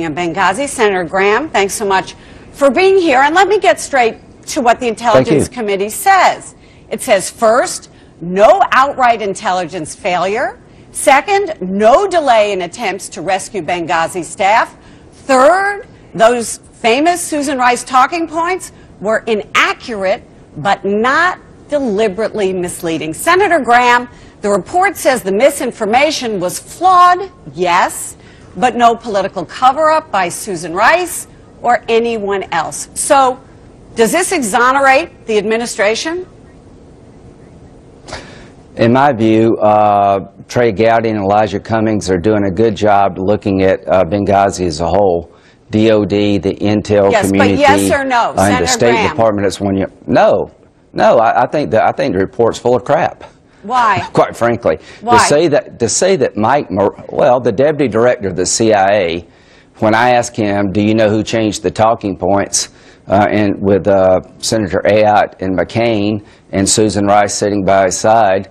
in Benghazi. Senator Graham, thanks so much for being here. And let me get straight to what the Intelligence Committee says. It says, first, no outright intelligence failure. Second, no delay in attempts to rescue Benghazi staff. Third, those famous Susan Rice talking points were inaccurate but not deliberately misleading. Senator Graham, the report says the misinformation was flawed, yes, but no political cover-up by Susan Rice or anyone else. So, does this exonerate the administration? In my view, Trey Gowdy and Elijah Cummings are doing a good job looking at Benghazi as a whole. DOD, the intel community, but yes or no, and the State Department. It's one year. No, I think the report's full of crap. Why? Quite frankly, why? To say that Mike, the deputy director of the CIA, when I asked him, "Do you know who changed the talking points?" and with Senator Ayotte and McCain and Susan Rice sitting by his side,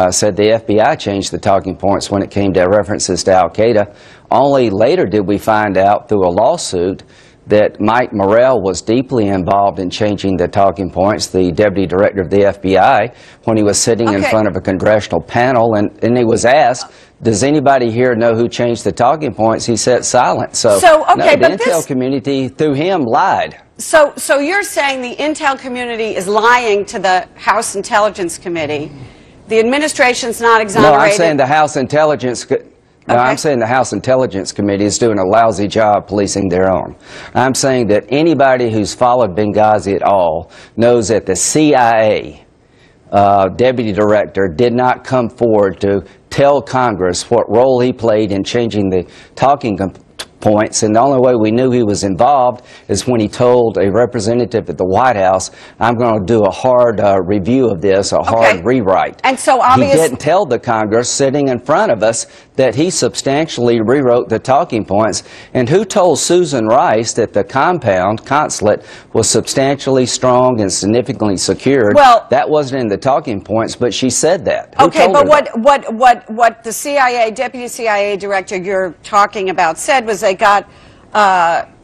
said the FBI changed the talking points when it came to references to Al-Qaeda. Only later did we find out through a lawsuit that Mike Morrell was deeply involved in changing the talking points, the deputy director of the FBI, when he was sitting in front of a congressional panel and he was asked, does anybody here know who changed the talking points? He sat silent. So no, the intel community, through him, lied. So you're saying the intel community is lying to the House Intelligence Committee. The administration's not exonerated. No, I'm saying the House Intelligence... No, I'm saying the House Intelligence Committee is doing a lousy job policing their own. I'm saying that anybody who's followed Benghazi at all knows that the CIA deputy director did not come forward to tell Congress what role he played in changing the talking points, and the only way we knew he was involved is when he told a representative at the White House, I'm going to do a hard review of this, a hard rewrite. And so he didn't tell the Congress sitting in front of us that he substantially rewrote the talking points. And who told Susan Rice that the consulate was substantially strong and significantly secured? Well, that wasn't in the talking points, but she said that. Okay, but what the CIA, deputy CIA director you're talking about said was they got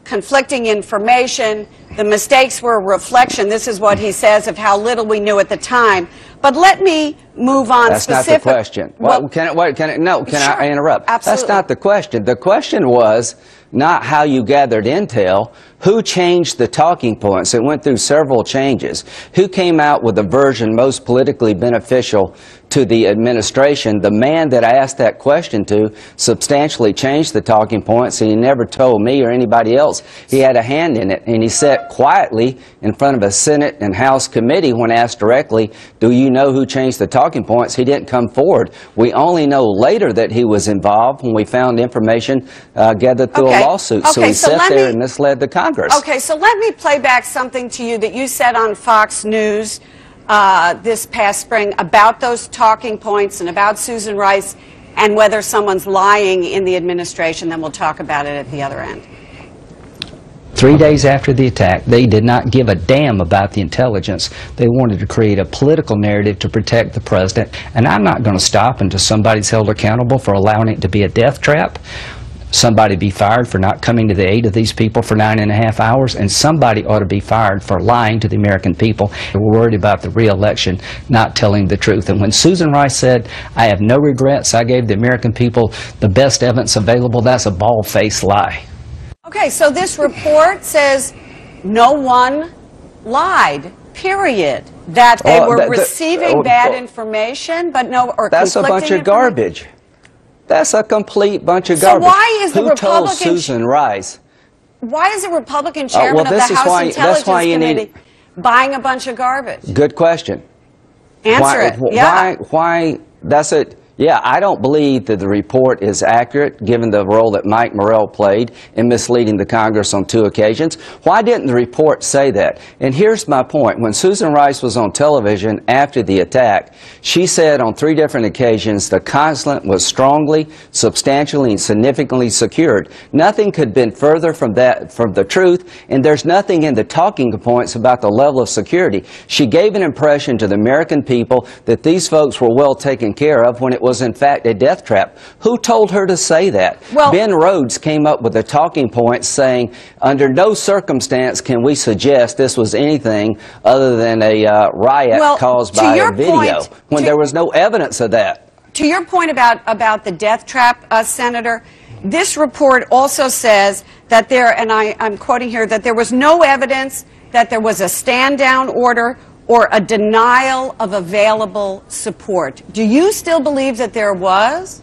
conflicting information. The mistakes were a reflection, this is what he says, of how little we knew at the time. But let me move on. That's not the question. Well, can I interrupt? Absolutely. That's not the question. The question was not how you gathered intel. Who changed the talking points? It went through several changes. Who came out with the version most politically beneficial to the administration? The man that I asked that question to substantially changed the talking points, and he never told me or anybody else he had a hand in it. And he sat quietly in front of a Senate and House committee when asked directly, do you know who changed the talking points? He didn't come forward. We only know later that he was involved when we found information gathered through a lawsuit. So he sat there and misled the Congress. Okay, so let me play back something to you that you said on Fox News this past spring about those talking points and about Susan Rice and whether someone's lying in the administration. Then we'll talk about it at the other end. 3 days after the attack, they did not give a damn about the intelligence. They wanted to create a political narrative to protect the president. And I'm not going to stop until somebody's held accountable for allowing it to be a death trap. Somebody be fired for not coming to the aid of these people for 9.5 hours, and somebody ought to be fired for lying to the American people. We're worried about the re-election, not telling the truth. And when Susan Rice said, I have no regrets, I gave the American people the best evidence available, that's a bald-faced lie. Okay, so this report says no one lied, period. That they were receiving bad information, but that's a bunch of garbage. That's a complete bunch of garbage. So why is the Republican... Who told Susan Rice? Why is the Republican chairman of the House Intelligence Committee buying a bunch of garbage? Good question. Answer it. Why? That's it. Yeah, I don't believe that the report is accurate, given the role that Mike Morrell played in misleading the Congress on 2 occasions. Why didn't the report say that? And here's my point. When Susan Rice was on television after the attack, she said on 3 different occasions the consulate was strongly, substantially, and significantly secured. Nothing could have been further from the truth, and there's nothing in the talking points about the level of security. She gave an impression to the American people that these folks were well taken care of when it was was in fact a death trap. Who told her to say that? Well, Ben Rhodes came up with the talking points saying, under no circumstance can we suggest this was anything other than a riot caused by a video, when there was no evidence of that. To your point about the death trap, Senator, this report also says that there, and I'm quoting here, that there was no evidence that there was a stand-down order or a denial of available support. Do you still believe that there was?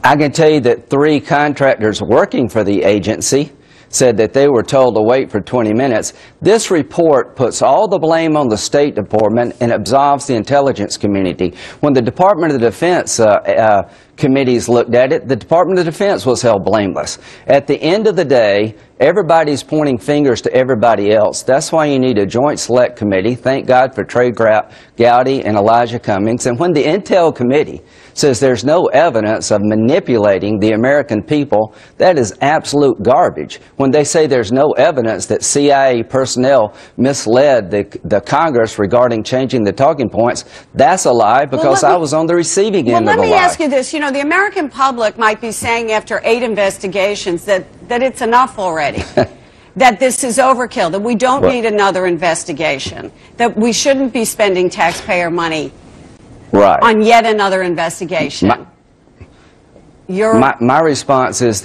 I can tell you that 3 contractors working for the agency said that they were told to wait for 20 minutes. This report puts all the blame on the State Department and absolves the intelligence community. When the Department of Defense committees looked at it, the Department of Defense was held blameless. At the end of the day, everybody's pointing fingers to everybody else. That's why you need a joint select committee. Thank God for Trey Gowdy and Elijah Cummings. And when the Intel Committee says there's no evidence of manipulating the American people, that is absolute garbage. When they say there's no evidence that CIA personnel misled the Congress regarding changing the talking points, that's a lie, because I was on the receiving end of the lie. Let me ask you this. You know, the American public might be saying after 8 investigations that it's enough already. That this is overkill, that we don't need another investigation, that we shouldn't be spending taxpayer money on yet another investigation. My response is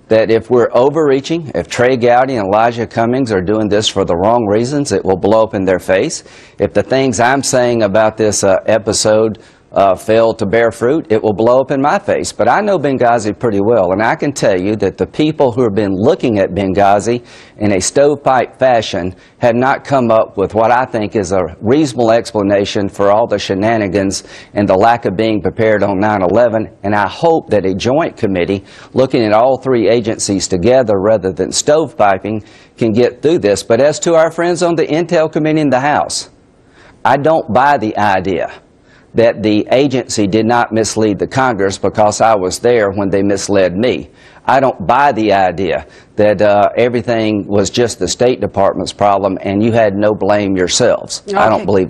that if we're overreaching, if Trey Gowdy and Elijah Cummings are doing this for the wrong reasons, it will blow up in their face. If the things I'm saying about this episode fail to bear fruit, it will blow up in my face. But I know Benghazi pretty well, and I can tell you that the people who have been looking at Benghazi in a stovepipe fashion have not come up with what I think is a reasonable explanation for all the shenanigans and the lack of being prepared on 9/11. And I hope that a joint committee looking at all 3 agencies together rather than stovepiping can get through this. But as to our friends on the Intel Committee in the House, I don't buy the idea that the agency did not mislead the Congress because I was there when they misled me. I don't buy the idea that everything was just the State Department's problem and you had no blame yourselves. I don't believe